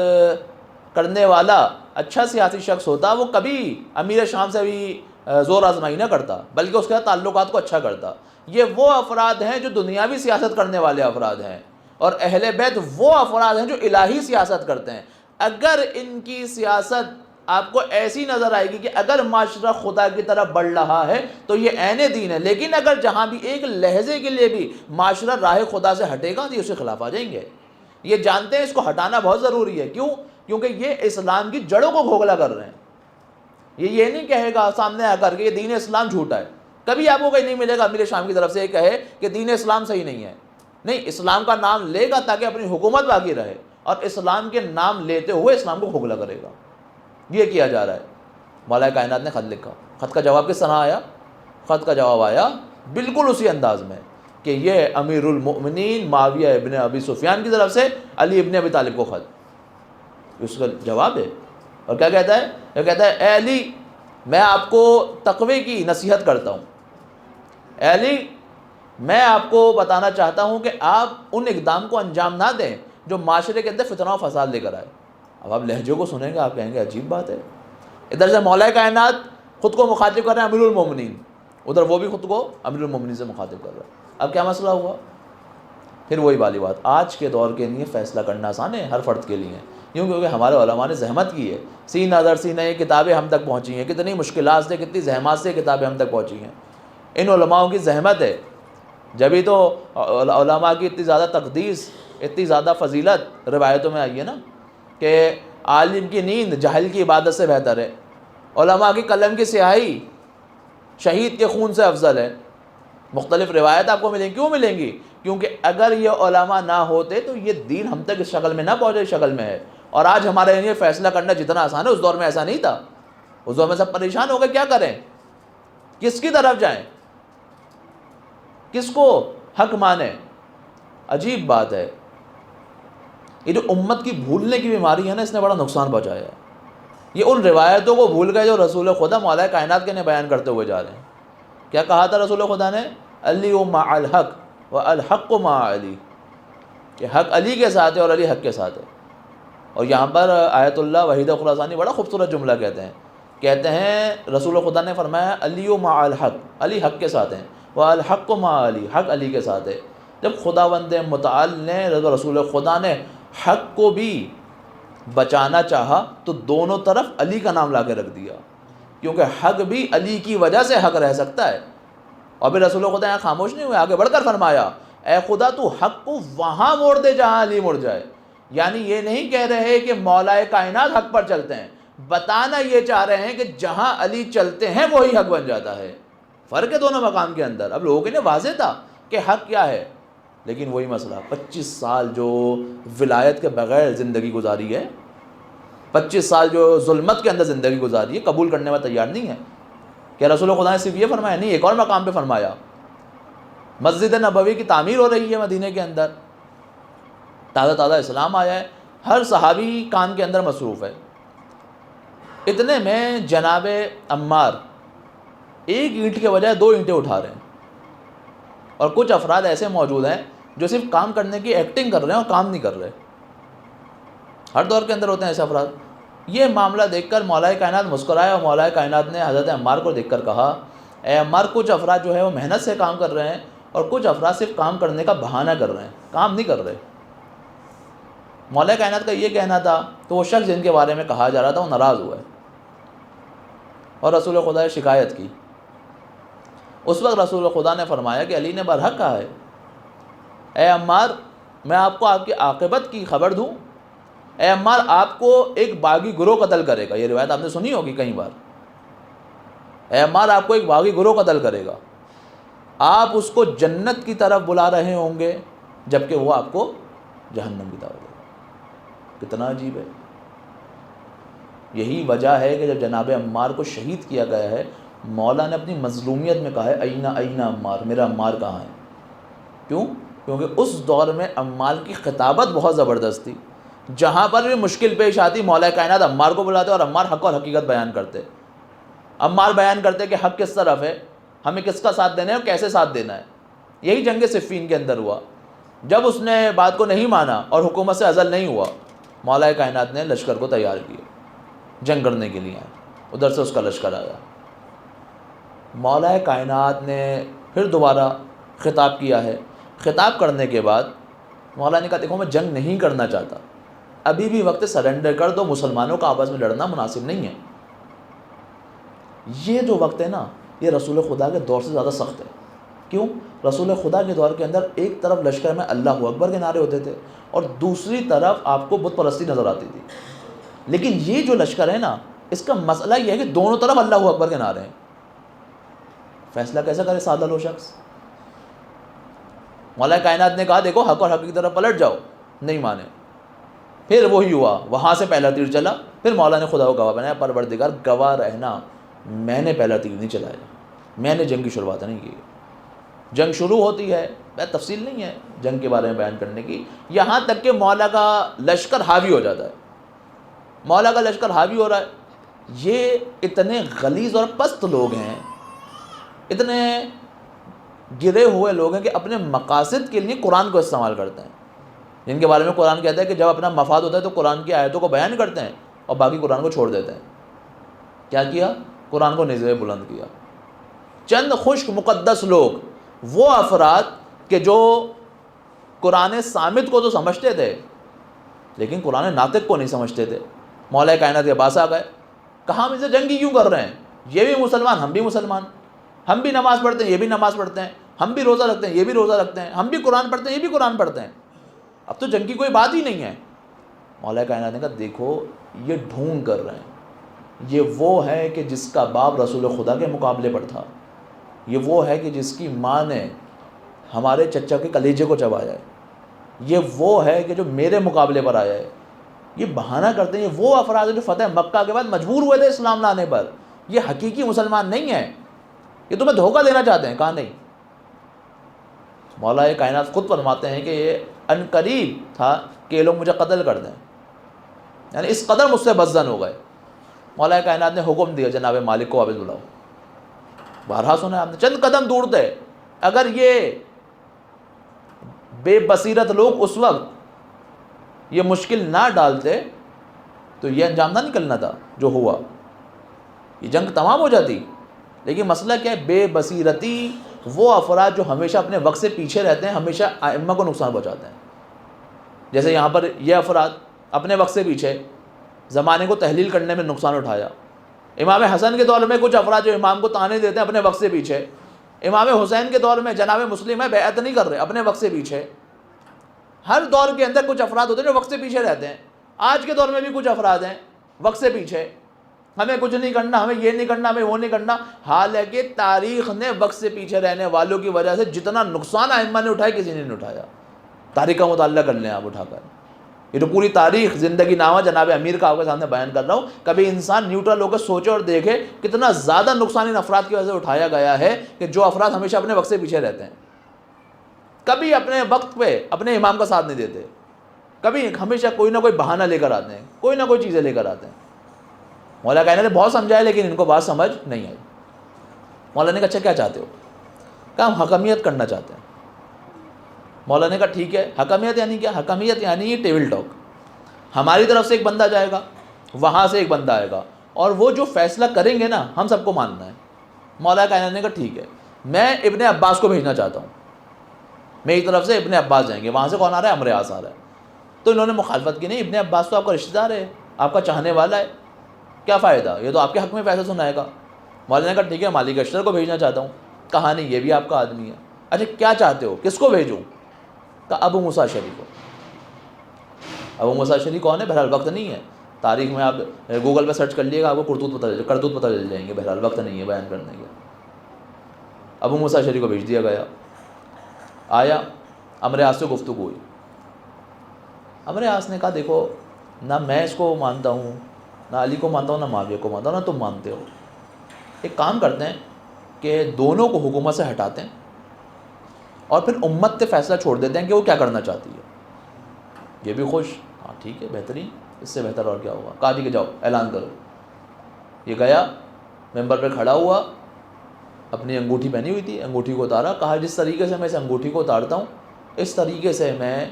S1: کرنے والا اچھا سیاسی شخص ہوتا وہ کبھی امیر شام سے بھی زور آزمائی نہ کرتا بلکہ اس کے تعلقات کو اچھا کرتا. یہ وہ افراد ہیں جو دنیاوی سیاست کرنے والے افراد ہیں, اور اہل بیت وہ افراد ہیں جو الہی سیاست کرتے ہیں. اگر ان کی سیاست آپ کو ایسی نظر آئے گی کہ اگر معاشرہ خدا کی طرف بڑھ رہا ہے تو یہ عین دین ہے, لیکن اگر جہاں بھی ایک لہجے کے لیے بھی معاشرہ راہ خدا سے ہٹے گا تو یہ اس کے خلاف آ جائیں گے. یہ جانتے ہیں اس کو ہٹانا بہت ضروری ہے. کیوں؟ کیونکہ یہ اسلام کی جڑوں کو کھوکھلا کر رہے ہیں. یہ نہیں کہے گا سامنے آ کر کے یہ دین اسلام جھوٹا ہے. کبھی آپ کو کہیں نہیں ملے گا امیر شام کی طرف سے یہ کہے کہ دین اسلام صحیح نہیں ہے. نہیں, اسلام کا نام لے گا تاکہ اپنی حکومت باقی رہے, اور اسلام کے نام لیتے ہوئے اسلام کو کھوکھلا کرے گا. یہ کیا جا رہا ہے. مولا کائنات نے خط لکھا. خط کا جواب کس طرح آیا؟ خط کا جواب آیا بالکل اسی انداز میں کہ یہ امیر المؤمنین معاویہ ابن ابی سفیان کی طرف سے علی ابن ابی طالب کو خط. اس کا جواب ہے. اور کیا کہتا ہے؟ یہ کہتا ہے اے علی, میں آپ کو تقوی کی نصیحت کرتا ہوں. اے علی, میں آپ کو بتانا چاہتا ہوں کہ آپ ان اقدام کو انجام نہ دیں جو معاشرے کے اندر فتنہ و فساد لے کر آئے. اب آپ لہجے کو سنیں گے آپ کہیں گے عجیب بات ہے. ادھر سے مولا کائنات خود کو مخاطب کر رہے ہیں امیر المومنین, ادھر وہ بھی خود کو امیر المومنین سے مخاطب کر رہا ہے. اب کیا مسئلہ ہوا؟ پھر وہی والی بات, آج کے دور کے لیے فیصلہ کرنا آسان ہے ہر فرد کے لیے, کیونکہ ہمارے علماء نے زحمت کی ہے. سینہ در سینہ یہ کتابیں ہم تک پہنچی ہیں, کتنی مشکلات سے کتنی زحمات سے کتابیں ہم تک پہنچی ہیں. ان علماؤں کی زحمت ہے, جبھی تو علماء کی اتنی زیادہ تقدیس, اتنی زیادہ فضیلت روایتوں میں آئی ہے نا کہ عالم کی نیند جاہل کی عبادت سے بہتر ہے, علماء کی قلم کی سیاہی شہید کے خون سے افضل ہے. مختلف روایت آپ کو ملیں گی. کیوں ملیں گی؟ کیونکہ اگر یہ علماء نہ ہوتے تو یہ دین ہم تک اس شکل میں نہ پہنچے اس شکل میں ہے. اور آج ہمارے لیے فیصلہ کرنا جتنا آسان ہے اس دور میں ایسا نہیں تھا. اس دور میں سب پریشان ہو گئے, کیا کریں, کس کی طرف جائیں, کس کو حق مانیں. عجیب بات ہے. یہ جو امت کی بھولنے کی بیماری ہے نا, اس نے بڑا نقصان پہنچایا ہے. یہ ان روایتوں کو بھول گئے جو رسول خدا مولا کائنات کے نے بیان کرتے ہوئے جا رہے ہیں. کیا کہا تھا رسول خدا نے؟ علی مع الحق و الحق مع علی, کہ حق علی کے ساتھ ہے اور علی حق کے ساتھ ہے. اور یہاں پر آیت اللہ وحید خراسانی بڑا خوبصورت جملہ کہتے ہیں رسول خدا نے فرمایا علی و مع الحق، علی حق کے ساتھ ہیں، و الحق مع علی، حق علی کے ساتھ ہے۔ جب خداوند متعال نے رسول خدا نے حق کو بھی بچانا چاہا تو دونوں طرف علی کا نام لا کے رکھ دیا، کیونکہ حق بھی علی کی وجہ سے حق رہ سکتا ہے۔ اور پھر رسول خدا یہاں خاموش نہیں ہوئے، آگے بڑھ کر فرمایا اے خدا تو حق کو وہاں موڑ دے جہاں علی مڑ جائے۔ یعنی یہ نہیں کہہ رہے کہ مولا کائنات حق پر چلتے ہیں، بتانا یہ چاہ رہے ہیں کہ جہاں علی چلتے ہیں وہی حق بن جاتا ہے۔ فرق ہے دونوں مقام کے اندر۔ اب لوگوں کے لیے واضح تھا کہ حق کیا ہے، لیکن وہی مسئلہ 25 سال جو ولایت کے بغیر زندگی گزاری ہے، 25 سال جو ظلمت کے اندر زندگی گزاری ہے، قبول کرنے میں تیار نہیں ہے۔ کیا رسول خدا نے صرف یہ فرمایا؟ نہیں، ایک اور مقام پہ فرمایا، مسجد نبوی کی تعمیر ہو رہی ہے مدینہ کے اندر، تازہ اسلام آیا ہے، ہر صحابی کام کے اندر مصروف ہے۔ اتنے میں جناب عمار ایک اینٹ کے بجائے 2 اینٹیں اٹھا رہے ہیں، اور کچھ افراد ایسے موجود ہیں جو صرف کام کرنے کی ایکٹنگ کر رہے ہیں اور کام نہیں کر رہے۔ ہر دور کے اندر ہوتے ہیں ایسے افراد۔ یہ معاملہ دیکھ کر مولا کائنات مسکرائے، اور مولا کائنات نے حضرت عمار کو دیکھ کر کہا اے عمار، کچھ افراد جو ہے وہ محنت سے کام کر رہے ہیں، اور کچھ افراد صرف کام کرنے کا بہانہ کر رہے ہیں، کام نہیں کر رہے۔ مولا کائنات کا یہ کہنا تھا، تو وہ شخص جن کے بارے میں کہا جا رہا تھا وہ ناراض ہوا ہے، اور رسول خدا نے شکایت کی۔ اس وقت رسول خدا نے فرمایا کہ علی نے برحق کہا ہے، اے عمار میں آپ کو آپ کی عاقبت کی خبر دوں؟ اے عمار، آپ کو ایک باغی گروہ قتل کرے گا، یہ روایت آپ نے سنی ہوگی کئی بار۔ اے عمار، آپ کو ایک باغی گروہ قتل کرے گا، آپ اس کو جنت کی طرف بلا رہے ہوں گے جبکہ وہ آپ کو جہنم کی طرف دے گا۔ کتنا عجیب ہے۔ یہی وجہ ہے کہ جب جناب عمار کو شہید کیا گیا ہے، مولا نے اپنی مظلومیت میں کہا ہے اینا عمار، میرا عمار کہاں ہے؟ کیوں؟ کیونکہ اس دور میں عمار کی خطابت بہت زبردست تھی، جہاں پر بھی مشکل پیش آتی مولا کائنات عمار کو بلاتے اور عمار حق اور حقیقت بیان کرتے۔ عمار بیان کرتے کہ حق کس طرف ہے، ہمیں کس کا ساتھ دینا ہے اور کیسے ساتھ دینا ہے۔ یہی جنگ صفین کے اندر ہوا، جب اس نے بات کو نہیں مانا اور حکومت سے عزل نہیں ہوا، مولا کائنات نے لشکر کو تیار کیا، جنگ کرنے کے لیے ادھر سے اس کا لشکر آیا۔ مولا کائنات نے پھر دوبارہ خطاب کیا ہے۔ خطاب کرنے کے بعد مولا نے کہا دیکھو میں جنگ نہیں کرنا چاہتا، ابھی بھی وقت سرنڈر کر دو، مسلمانوں کا آپس میں لڑنا مناسب نہیں ہے۔ یہ جو وقت ہے نا، یہ رسول خدا کے دور سے زیادہ سخت ہے۔ کیوں؟ رسول خدا کے دور کے اندر ایک طرف لشکر میں اللہ اکبر کے نعرے ہوتے تھے اور دوسری طرف آپ کو بت پرستی نظر آتی تھی، لیکن یہ جو لشکر ہے نا، اس کا مسئلہ یہ ہے کہ دونوں طرف اللہ اکبر کے نعرے ہیں۔ فیصلہ کیسا کرے سادہ لو شخص؟ مولا کائنات نے کہا دیکھو حق اور حق کی طرف پلٹ جاؤ، نہیں مانے۔ پھر وہی ہوا، وہاں سے پہلا تیر چلا، پھر مولا نے خدا کو گواہ بنایا، پروردگار گواہ رہنا میں نے پہلا تیر نہیں چلایا، میں نے جنگ کی شروعات نہیں کی۔ جنگ شروع ہوتی ہے، تفصیل نہیں ہے جنگ کے بارے میں بیان کرنے کی، یہاں تک کہ مولا کا لشکر حاوی ہو جاتا ہے۔ مولا کا لشکر حاوی ہو رہا ہے، یہ اتنے غلیظ اور پست لوگ ہیں، اتنے گرے ہوئے لوگ ہیں کہ اپنے مقاصد کے لیے قرآن کو استعمال کرتے ہیں، جن کے بارے میں قرآن کہتا ہے کہ جب اپنا مفاد ہوتا ہے تو قرآن کی آیتوں کو بیان کرتے ہیں اور باقی قرآن کو چھوڑ دیتے ہیں۔ کیا کیا؟ قرآن کو نیزے بلند کیا۔ چند خشک مقدس لوگ، وہ افراد کہ جو قرآن صامت کو تو سمجھتے تھے لیکن قرآن ناطق کو نہیں سمجھتے تھے، مولا کائنات کے پاس آ گئے، کہا ہم اسے جنگی کیوں کر رہے ہیں؟ یہ بھی مسلمان، ہم بھی مسلمان، ہم بھی نماز پڑھتے ہیں، یہ بھی نماز پڑھتے ہیں، ہم بھی روزہ رکھتے ہیں، یہ بھی روزہ رکھتے ہیں، ہم بھی قرآن پڑھتے ہیں، یہ بھی قرآن پڑھتے ہیں، اب تو جنگ کی کوئی بات ہی نہیں ہے۔ مولا کائنات نے کہا دیکھو یہ ڈھونگ کر رہے ہیں، یہ وہ ہے کہ جس کا باپ رسول خدا کے مقابلے پر تھا، یہ وہ ہے کہ جس کی ماں نے ہمارے چچا کے کلیجے کو چبایا ہے، یہ وہ ہے کہ جو میرے مقابلے پر آیا ہے۔ یہ بہانہ کرتے ہیں، یہ وہ افراد جو فتح مکہ کے بعد مجبور ہوئے تھے اسلام لانے پر، یہ حقیقی مسلمان نہیں ہیں، یہ تمہیں دھوکہ دینا چاہتے ہیں۔ کہا نہیں، مولا کائنات خود فرماتے ہیں کہ یہ ان قریب تھا کہ یہ لوگ مجھے قتل کر دیں، یعنی اس قدر مجھ سے بدظن ہو گئے۔ مولا کائنات نے حکم دیا جناب مالک کو واپس بلاؤ۔ بارہا سنا آپ نے، چند قدم دور تھے، اگر یہ بے بصیرت لوگ اس وقت یہ مشکل نہ ڈالتے تو یہ انجام نہ نکلنا تھا جو ہوا، یہ جنگ تمام ہو جاتی. لیکن مسئلہ کیا ہے؟ بے بصیرتی وہ افراد جو ہمیشہ اپنے وقت سے پیچھے رہتے ہیں، ہمیشہ ائمہ کو نقصان پہنچاتے ہیں. جیسے یہاں پر یہ افراد اپنے وقت سے پیچھے، زمانے کو تحلیل کرنے میں نقصان اٹھایا. امام حسن کے دور میں کچھ افراد جو امام کو طعنے دیتے ہیں اپنے وقت سے پیچھے. امام حسین کے دور میں جناب مسلم ہے، بیعت نہیں کر رہے اپنے وقت سے پیچھے. ہر دور کے اندر کچھ افراد ہوتے ہیں جو وقت سے پیچھے رہتے ہیں. آج کے دور میں بھی کچھ افراد ہیں وقت سے پیچھے، ہمیں کچھ نہیں کرنا، ہمیں یہ نہیں کرنا، ہمیں وہ نہیں کرنا. حالانکہ تاریخ نے وقت سے پیچھے رہنے والوں کی وجہ سے جتنا نقصان ائمہ نے اٹھایا کسی نے نہیں اٹھایا. تاریخ کا مطالعہ کر لیں آپ اٹھا کر. یہ تو پوری تاریخ زندگی نامہ جناب امیر کا آپ کے سامنے بیان کر رہا ہوں. کبھی انسان نیوٹرل ہو کر سوچے اور دیکھے کتنا زیادہ نقصان ان افراد کی وجہ سے اٹھایا گیا ہے کہ جو افراد ہمیشہ اپنے وقت سے پیچھے رہتے ہیں، کبھی اپنے وقت پہ اپنے امام کا ساتھ نہیں دیتے، کبھی ہمیشہ کوئی نہ کوئی بہانہ لے کر آتے ہیں، کوئی نہ کوئی چیزیں لے کر آتے ہیں. مولا کائنات نے بہت سمجھایا لیکن ان کو بات سمجھ نہیں آئی. مولا نے کہا اچھا کیا چاہتے ہو؟ کہا ہم حکمیت کرنا چاہتے ہیں. مولا نے کہا ٹھیک ہے. حکمیت یعنی کیا؟ حکمیت یعنی یہ ٹیبل ٹاک. ہماری طرف سے ایک بندہ جائے گا، وہاں سے ایک بندہ آئے گا، اور وہ جو فیصلہ کریں گے نا ہم سب کو ماننا ہے. مولا کائنات نے کہا ٹھیک ہے، میں ابن عباس کو بھیجنا چاہتا ہوں. میری طرف سے ابن عباس جائیں گے. وہاں سے کون آ رہا ہے؟ عمرو آ رہا ہے. تو انہوں نے مخالفت کی، نہیں ابن عباس تو آپ کا رشتہ دار ہے، آپ کا چاہنے والا ہے، کیا فائدہ، یہ تو آپ کے حق میں فیصلہ سنائے گا. مولانا نے کہا ٹھیک ہے، مالک اشتر کو بھیجنا چاہتا ہوں. کہا نہیں یہ بھی آپ کا آدمی ہے. اچھا کیا چاہتے ہو، کس کو بھیجوں؟ کہا ابو موسیٰ اشعری کو. ابو موسیٰ اشعری کون ہے؟ بہرحال وقت نہیں ہے. تاریخ میں آپ گوگل پہ سرچ کر لیے گا، آپ کو کرتوت پتہ چل جائیں گے. بہرحال وقت نہیں ہے بیان کرنے کے. ابو موسیٰ اشعری کو بھیج دیا گیا. آیا، عمرو سے گفتگو ہوئی. عمرو نے کہا دیکھو نہ میں اس کو مانتا ہوں، نہ علی کو مانتا ہوں، نہ معاویہ کو مانتا ہوں، نہ تم مانتے ہو. ایک کام کرتے ہیں کہ دونوں کو حکومت سے ہٹاتے ہیں اور پھر امت سے فیصلہ چھوڑ دیتے ہیں کہ وہ کیا کرنا چاہتی ہے. یہ بھی خوش، ہاں ٹھیک ہے بہترین، اس سے بہتر اور کیا ہوگا. قاضی کے جاؤ اعلان کرو. یہ گیا، ممبر پہ کھڑا ہوا، اپنی انگوٹھی پہنی ہوئی تھی، انگوٹھی کو اتارا. کہا جس طریقے سے میں اس انگوٹھی کو اتارتا ہوں اس طریقے سے میں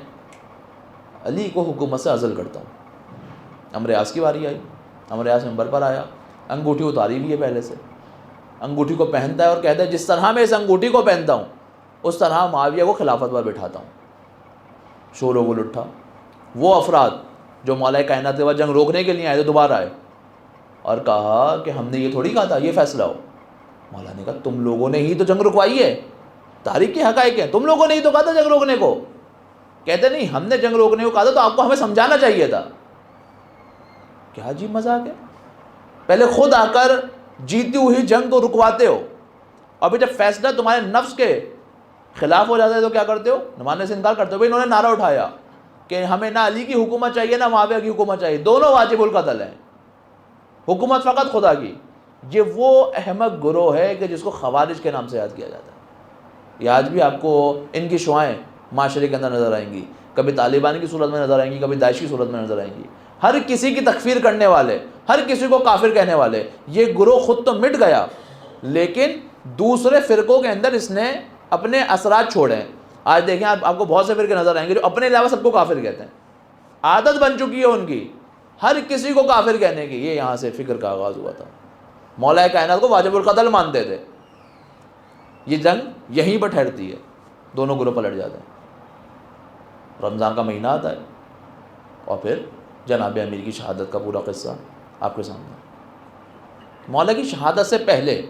S1: علی کو حکومت سے عزل کرتا ہوں. عمرو کی باری آئی. عمرو ممبر پر آیا، انگوٹھی اتاری بھی ہے پہلے سے، انگوٹھی کو پہنتا ہے اور کہتا ہے جس طرح میں اس انگوٹھی کو پہنتا ہوں اس طرح معاویہ کو خلافت پر بٹھاتا ہوں. شور و گل اٹھا. وہ افراد جو مولا کائنات کے بعد جنگ روکنے کے لیے آئے تھے دوبارہ آئے اور کہا کہ ہم نے یہ تھوڑی کہا تھا یہ فیصلہ ہو. مولا نے کہا تم لوگوں نے ہی تو جنگ رکوائی ہے، تاریخ کے حقائق ہیں، تم لوگوں نے ہی تو کہا تھا جنگ روکنے کو. کہتے نہیں ہم نے جنگ روکنے کو کہا تھا تو آپ کو ہمیں سمجھانا چاہیے تھا. کیا عجیب مذاق ہے، پہلے خود آ کر جیتی ہوئی جنگ کو رکواتے ہو، ابھی جب فیصلہ تمہارے نفس کے خلاف ہو جاتا ہے تو کیا کرتے ہو؟ ماننے سے انکار کرتے ہو. بھائی انہوں نے نعرہ اٹھایا کہ ہمیں نہ علی کی حکومت چاہیے نہ معاویہ کی حکومت چاہیے، دونوں واجب القتل ہیں، حکومت فقط خدا کی. یہ وہ احمق گروہ ہے کہ جس کو خوارج کے نام سے یاد کیا جاتا ہے. یہ آج بھی آپ کو ان کی شعائیں معاشرے کے اندر نظر آئیں گی، کبھی طالبان کی صورت میں نظر آئیں گی، کبھی داعش کی صورت میں نظر آئیں گی. ہر کسی کی تکفیر کرنے والے، ہر کسی کو کافر کہنے والے. یہ گروہ خود تو مٹ گیا لیکن دوسرے فرقوں کے اندر اس نے اپنے اثرات چھوڑے ہیں. آج دیکھیں آپ کو بہت سے فرقے نظر آئیں گے جو اپنے علاوہ سب کو کافر کہتے ہیں. عادت بن چکی ہے ان کی ہر کسی کو کافر کہنے کی. یہ یہاں سے فکر کا آغاز ہوا تھا. مولا کائنات کو واجب القتل مانتے تھے. یہ جنگ یہیں پر ٹھہرتی ہے، دونوں گروہ پلٹ جاتے ہیں. رمضان کا مہینہ آتا ہے اور پھر جناب امیر کی شہادت کا پورا قصہ آپ کے سامنے. مولا کی شہادت سے پہلے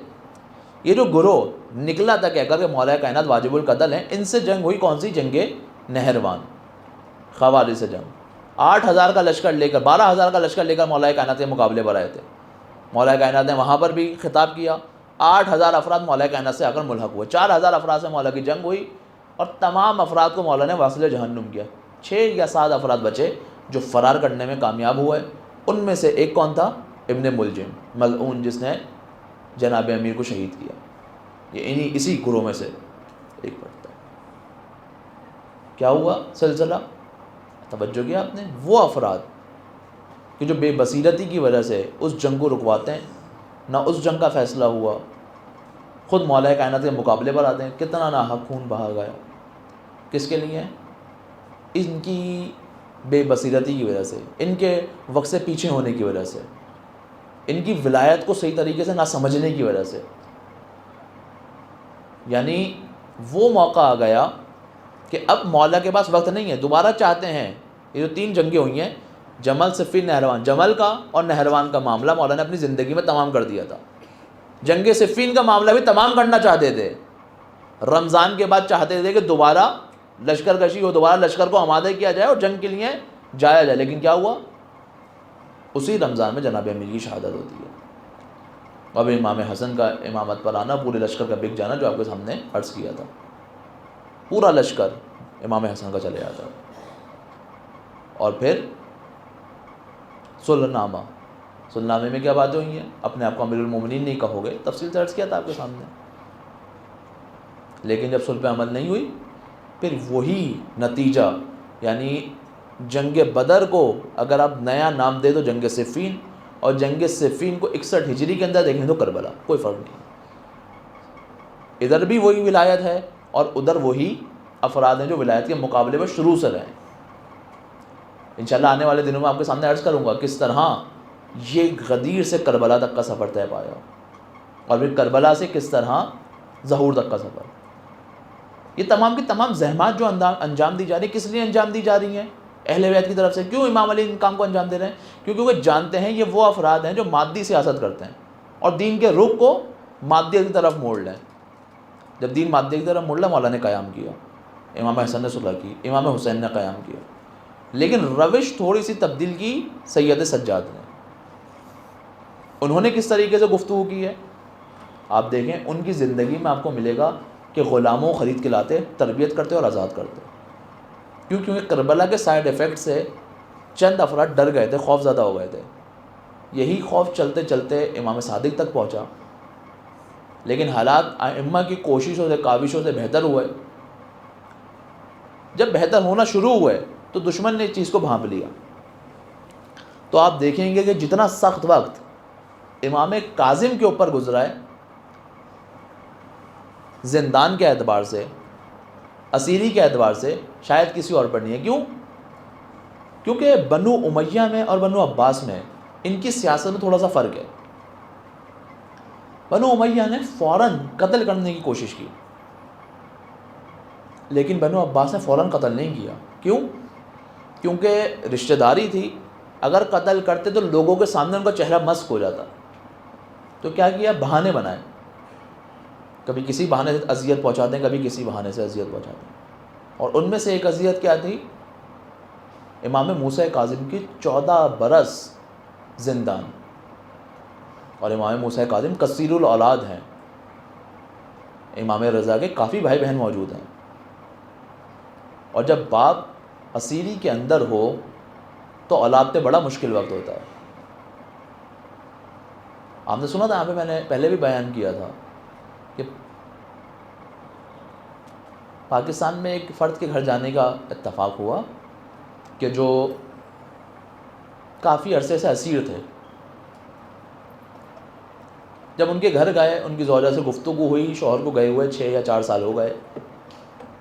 S1: یہ جو گروہ نکلا تھا کہہ کر کہ مولا کائنات واجب القتل ہیں، ان سے جنگ ہوئی کون سی؟ جنگ نہروان، خوارج سے جنگ. 8,000 کا لشکر لے کر 12,000 کا لشکر لے کر مولا کائنات کے مقابلے پر آئے تھے. مولا کائنات نے وہاں پر بھی خطاب کیا. 8,000 افراد مولا کائنات سے آ کر ملحق ہوئے. 4,000 افراد سے مولا کی جنگ ہوئی اور تمام افراد کو مولا نے واصل جہنم کیا. 6 یا 7 افراد بچے جو فرار کرنے میں کامیاب ہوئے. ان میں سے ایک کون تھا؟ ابن ملجم ملعون، جس نے جناب امیر کو شہید کیا. یہ اسی گروہ میں سے ایک پڑتا ہے. کیا ہوا سلسلہ؟ توجہ کیا آپ نے؟ وہ افراد کہ جو بے بصیرتی کی وجہ سے اس جنگ کو رکواتے ہیں، نہ اس جنگ کا فیصلہ ہوا، خود مولا کائنات کے مقابلے پر آتے ہیں. کتنا ناحق خون بہا گیا. کس کے لیے؟ ان کی بے بصیرتی کی وجہ سے، ان کے وقت سے پیچھے ہونے کی وجہ سے، ان کی ولایت کو صحیح طریقے سے نہ سمجھنے کی وجہ سے. یعنی وہ موقع آ گیا کہ اب مولا کے پاس وقت نہیں ہے، دوبارہ چاہتے ہیں. یہ جو 3 جنگیں ہوئی ہیں، جمل، صفین، نہروان، جمل کا اور نہروان کا معاملہ مولا نے اپنی زندگی میں تمام کر دیا تھا. جنگ صفین کا معاملہ بھی تمام کرنا چاہتے تھے. رمضان کے بعد چاہتے تھے کہ دوبارہ لشکر کشی ہو، دوبارہ لشکر کو آمادہ کیا جائے اور جنگ کے لیے جایا جائے. لیکن کیا ہوا؟ اسی رمضان میں جناب امیر کی شہادت ہوتی ہے. اب امام حسن کا امامت پر آنا، پورے لشکر کا بک جانا، جو آپ کے سامنے عرض کیا تھا، پورا لشکر امام حسن کا چلے جاتا. اور پھر سلحنامہ، سلحنامے میں کیا باتیں ہوئی ہیں؟ اپنے آپ کو امیر المومنین نہیں کہو گے، تفصیل سے عرض کیا تھا آپ کے سامنے. لیکن جب صلح پہ عمل نہیں ہوئی، پھر وہی نتیجہ، یعنی جنگ بدر کو اگر آپ نیا نام دے تو جنگ صفین، اور جنگ صفین کو 61 ہجری کے اندر دیکھیں تو کربلا، کوئی فرق نہیں. ادھر بھی وہی ولایت ہے اور ادھر وہی افراد ہیں جو ولایت کے مقابلے میں شروع سے رہے. انشاءاللہ آنے والے دنوں میں آپ کے سامنے عرض کروں گا کس طرح یہ غدیر سے کربلا تک کا سفر طے پایا، اور پھر کربلا سے کس طرح ظہور تک کا سفر. یہ تمام کی تمام زحمات جو انجام دی جا رہی ہیں، کس لیے انجام دی جا رہی ہیں؟ اہل بیت کی طرف سے. کیوں امام علی ان کام کو انجام دے رہے ہیں؟ کیونکہ وہ جانتے ہیں یہ وہ افراد ہیں جو مادی سیاست کرتے ہیں اور دین کے رخ کو مادیت کی طرف موڑ لیں. جب دین مادیت کی طرف موڑ لیں، مولا نے قیام کیا، امام حسن نے صلح کی، امام حسین نے قیام کیا. لیکن روش تھوڑی سی تبدیل کی سید سجاد نے. انہوں نے کس طریقے سے گفتگو کی ہے آپ دیکھیں. ان کی زندگی میں آپ کو ملے گا کہ غلاموں کو خرید کے لاتے، تربیت کرتے اور آزاد کرتے. کیونکہ کربلا کے سائیڈ ایفیکٹ سے چند افراد ڈر گئے تھے، خوف زدہ ہو گئے تھے. یہی خوف چلتے چلتے امام صادق تک پہنچا. لیکن حالات ائمہ کی کوششوں سے، کاوشوں سے بہتر ہوئے. جب بہتر ہونا شروع ہوئے تو دشمن نے اس چیز کو بھانپ لیا. تو آپ دیکھیں گے کہ جتنا سخت وقت امام کاظم کے اوپر گزرا ہے، زندان کے اعتبار سے، اسیری کے اعتبار سے، شاید کسی اور پر نہیں ہے. کیوں؟ کیونکہ بنو امیہ میں اور بنو عباس میں ان کی سیاست میں تھوڑا سا فرق ہے. بنو امیہ نے فوراً قتل کرنے کی کوشش کی، لیکن بنو عباس نے فوراً قتل نہیں کیا. کیوں؟ کیونکہ رشتہ داری تھی. اگر قتل کرتے تو لوگوں کے سامنے ان کا چہرہ مسخ ہو جاتا. تو کیا کیا؟ بہانے بنائے. کبھی کسی بہانے سے اذیت پہنچاتے ہیں، کبھی کسی بہانے سے اذیت پہنچاتے ہیں. اور ان میں سے ایک اذیت کیا تھی؟ امام موسیٰ کاظم کی 14 برس زندان. اور امام موسیٰ کاظم کثیر الاولاد ہیں. امام رضا کے کافی بھائی بہن موجود ہیں. اور جب باپ اسیری کے اندر ہو تو اولاد پہ بڑا مشکل وقت ہوتا ہے. آپ نے سنا تھا، یہاں پہ میں نے پہلے بھی بیان کیا تھا کہ پاکستان میں ایک فرد کے گھر جانے کا اتفاق ہوا کہ جو کافی عرصے سے اسیر تھے. جب ان کے گھر گئے، ان کی زوجہ سے گفتگو ہوئی، شوہر کو گئے ہوئے 6 یا 4 سال ہو گئے.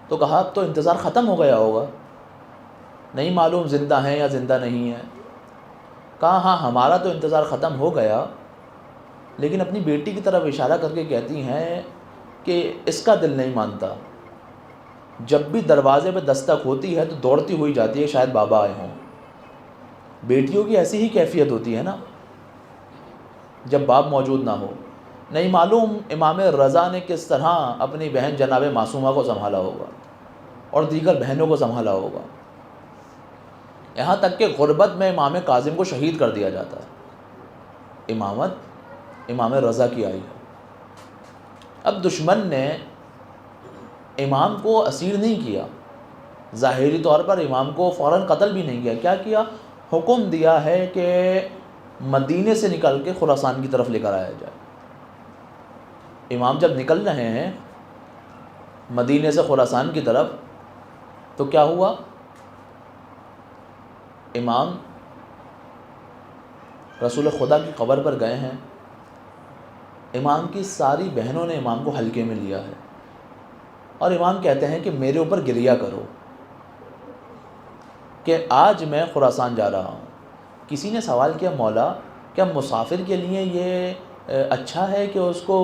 S1: تو کہا اب تو انتظار ختم ہو گیا ہوگا، نہیں معلوم زندہ ہیں یا زندہ نہیں ہیں. کہا ہاں ہمارا تو انتظار ختم ہو گیا، لیکن اپنی بیٹی کی طرف اشارہ کر کے کہتی ہیں کہ اس کا دل نہیں مانتا. جب بھی دروازے پہ دستک ہوتی ہے تو دوڑتی ہوئی جاتی ہے، شاید بابا آئے ہوں. بیٹیوں کی ایسی ہی کیفیت ہوتی ہے نا جب باپ موجود نہ ہو. نہیں معلوم امام رضا نے کس طرح اپنی بہن جناب معصومہ کو سنبھالا ہوگا اور دیگر بہنوں کو سنبھالا ہوگا. یہاں تک کہ غربت میں امام کاظم کو شہید کر دیا جاتا ہے. امامت امام رضا کی آئی ہے. اب دشمن نے امام کو اسیر نہیں کیا، ظاہری طور پر امام کو فوراً قتل بھی نہیں کیا. کیا کیا؟ حکم دیا ہے کہ مدینے سے نکل کے خراسان کی طرف لے کر آیا جائے. امام جب نکل رہے ہیں مدینے سے خراسان کی طرف تو کیا ہوا؟ امام رسول خدا کی قبر پر گئے ہیں. امام کی ساری بہنوں نے امام کو ہلکے میں لیا ہے اور امام کہتے ہیں کہ میرے اوپر گریہ کرو. کہ آج میں خراسان جا رہا ہوں. کسی نے سوال کیا مولا کیا مسافر کے لیے یہ اچھا ہے کہ اس کو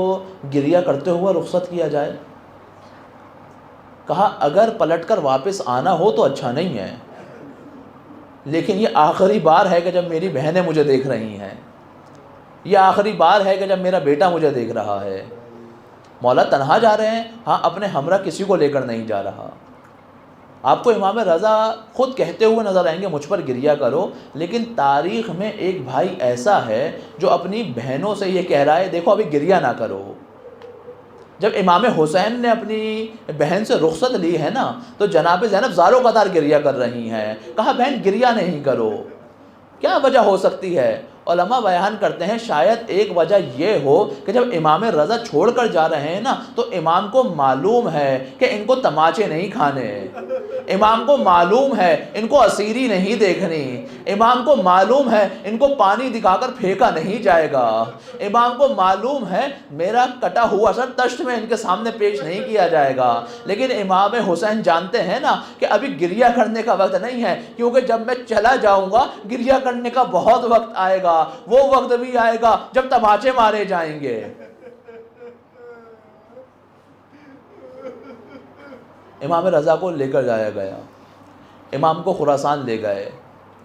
S1: گریہ کرتے ہوئے رخصت کیا جائے؟ کہا اگر پلٹ کر واپس آنا ہو تو اچھا نہیں ہے، لیکن یہ آخری بار ہے کہ جب میری بہنیں مجھے دیکھ رہی ہیں، یہ آخری بار ہے کہ جب میرا بیٹا مجھے دیکھ رہا ہے. مولا تنہا جا رہے ہیں؟ ہاں، اپنے ہمراہ کسی کو لے کر نہیں جا رہا. آپ کو امام رضا خود کہتے ہوئے نظر آئیں گے مجھ پر گریہ کرو، لیکن تاریخ میں ایک بھائی ایسا ہے جو اپنی بہنوں سے یہ کہہ رہا ہے دیکھو ابھی گریہ نہ کرو. جب امام حسین نے اپنی بہن سے رخصت لی ہے نا تو جناب زینب زاروں قطار گریہ کر رہی ہیں. کہا بہن گریہ نہیں کرو. کیا وجہ ہو سکتی ہے؟ علماء بیان کرتے ہیں شاید ایک وجہ یہ ہو کہ جب امام رضا چھوڑ کر جا رہے ہیں نا تو امام کو معلوم ہے کہ ان کو تماچے نہیں کھانے، امام کو معلوم ہے ان کو اسیری نہیں دیکھنی، امام کو معلوم ہے ان کو پانی دکھا کر پھینکا نہیں جائے گا، امام کو معلوم ہے میرا کٹا ہوا سر تشت میں ان کے سامنے پیش نہیں کیا جائے گا. لیکن امام حسین جانتے ہیں نا کہ ابھی گریہ کرنے کا وقت نہیں ہے، کیونکہ جب میں چلا جاؤں گا گریہ کرنے کا بہت وقت آئے گا. وہ وقت بھی آئے گا جب تماچے مارے جائیں گے. امام رضا کو لے کر جایا گیا، امام کو خراسان لے گئے.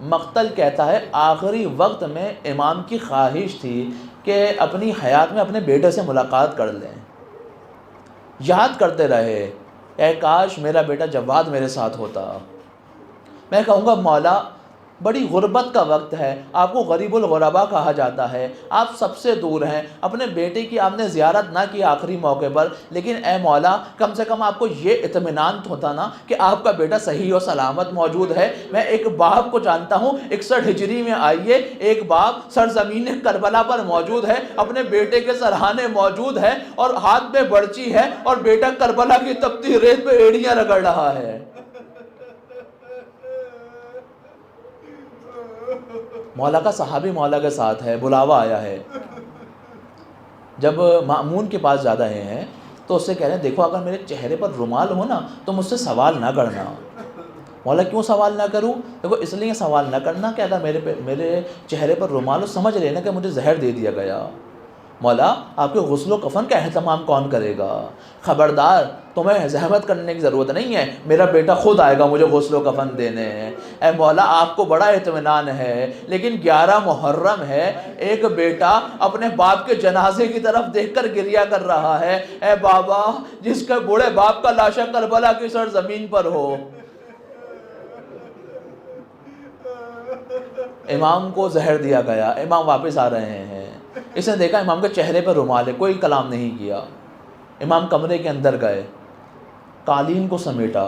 S1: مقتل کہتا ہے آخری وقت میں امام کی خواہش تھی کہ اپنی حیات میں اپنے بیٹے سے ملاقات کر لیں. یاد کرتے رہے اے کاش میرا بیٹا جواد میرے ساتھ ہوتا. میں کہوں گا مولا بڑی غربت کا وقت ہے، آپ کو غریب الغربا کہا جاتا ہے، آپ سب سے دور ہیں، اپنے بیٹے کی آپ نے زیارت نہ کی آخری موقع پر، لیکن اے مولا کم سے کم آپ کو یہ اطمینان ہوتا نا کہ آپ کا بیٹا صحیح و سلامت موجود ہے. میں ایک باپ کو جانتا ہوں 61 ہجری میں آئیے، ایک باپ سرزمین کربلا پر موجود ہے، اپنے بیٹے کے سرہانے موجود ہے اور ہاتھ میں برچی ہے اور بیٹا کربلا کی تپتی ریت پہ ایڑیاں رگڑ رہا ہے. مولا کا صحابی مولا کے ساتھ ہے، بلاوا آیا ہے. جب مأمون کے پاس جا رہے ہیں تو اس سے کہہ رہے ہیں دیکھو اگر میرے چہرے پر رومال ہو نا تو مجھ سے سوال نہ کرنا. مولا کیوں سوال نہ کروں؟ دیکھو اس لیے سوال نہ کرنا کہ اگر میرے چہرے پر رومال ہو سمجھ لینا کہ مجھے زہر دے دیا گیا. مولا آپ کے غسل و کفن کا اہتمام کون کرے گا؟ خبردار تمہیں زحمت کرنے کی ضرورت نہیں ہے، میرا بیٹا خود آئے گا مجھے غسل و کفن دینے. اے مولا آپ کو بڑا اطمینان ہے، لیکن 11 محرم ہے، ایک بیٹا اپنے باپ کے جنازے کی طرف دیکھ کر گریہ کر رہا ہے. اے بابا جس کے بوڑھے باپ کا لاشا کربلا کی سرزمین پر ہو. امام کو زہر دیا گیا، امام واپس آ رہے ہیں، اس نے دیکھا امام کے چہرے پر رومال ہے، کوئی کلام نہیں کیا. امام کمرے کے اندر گئے، قالین کو سمیٹا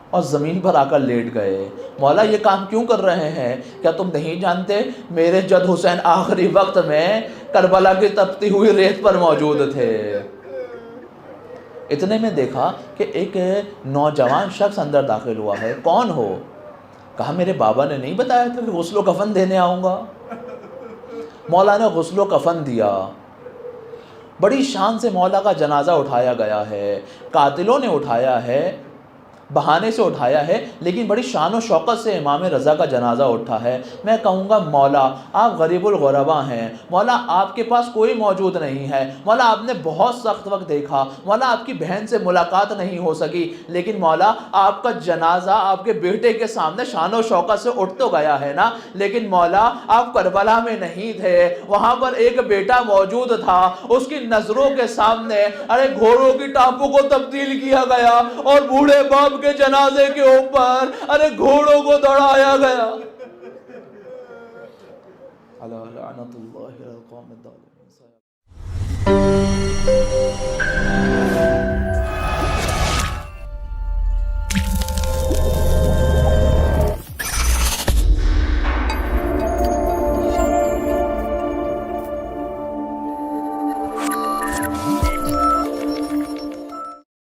S1: اور زمین پر آ کر لیٹ گئے. مولا یہ کام کیوں کر رہے ہیں؟ کیا تم نہیں جانتے میرے جد حسین آخری وقت میں کربلا کی تپتی ہوئی ریت پر موجود تھے. اتنے میں دیکھا کہ ایک نوجوان شخص اندر داخل ہوا ہے. کون ہو؟ کہا میرے بابا نے نہیں بتایا تھا کہ غسل و کفن دینے آؤں گا. مولا نے غسل و کفن دیا. بڑی شان سے مولا کا جنازہ اٹھایا گیا ہے. قاتلوں نے اٹھایا ہے، بہانے سے اٹھایا ہے، لیکن بڑی شان و شوقت سے امام رضا کا جنازہ اٹھا ہے. میں کہوں گا مولا آپ غریب الغربا ہیں، مولا آپ کے پاس کوئی موجود نہیں ہے، مولا آپ نے بہت سخت وقت دیکھا، مولا آپ کی بہن سے ملاقات نہیں ہو سکی، لیکن مولا آپ کا جنازہ آپ کے بیٹے کے سامنے شان و شوقت سے اٹھ تو گیا ہے نا. لیکن مولا آپ کربلا میں نہیں تھے، وہاں پر ایک بیٹا موجود تھا، اس کی نظروں کے سامنے ارے گھوڑوں کی ٹانپوں کو تبدیل کیا گیا اور بوڑھے باپ کے جنازے کے اوپر ارے گھوڑوں کو دوڑایا گیا. لعنت اللہ علی القوم الظالمین.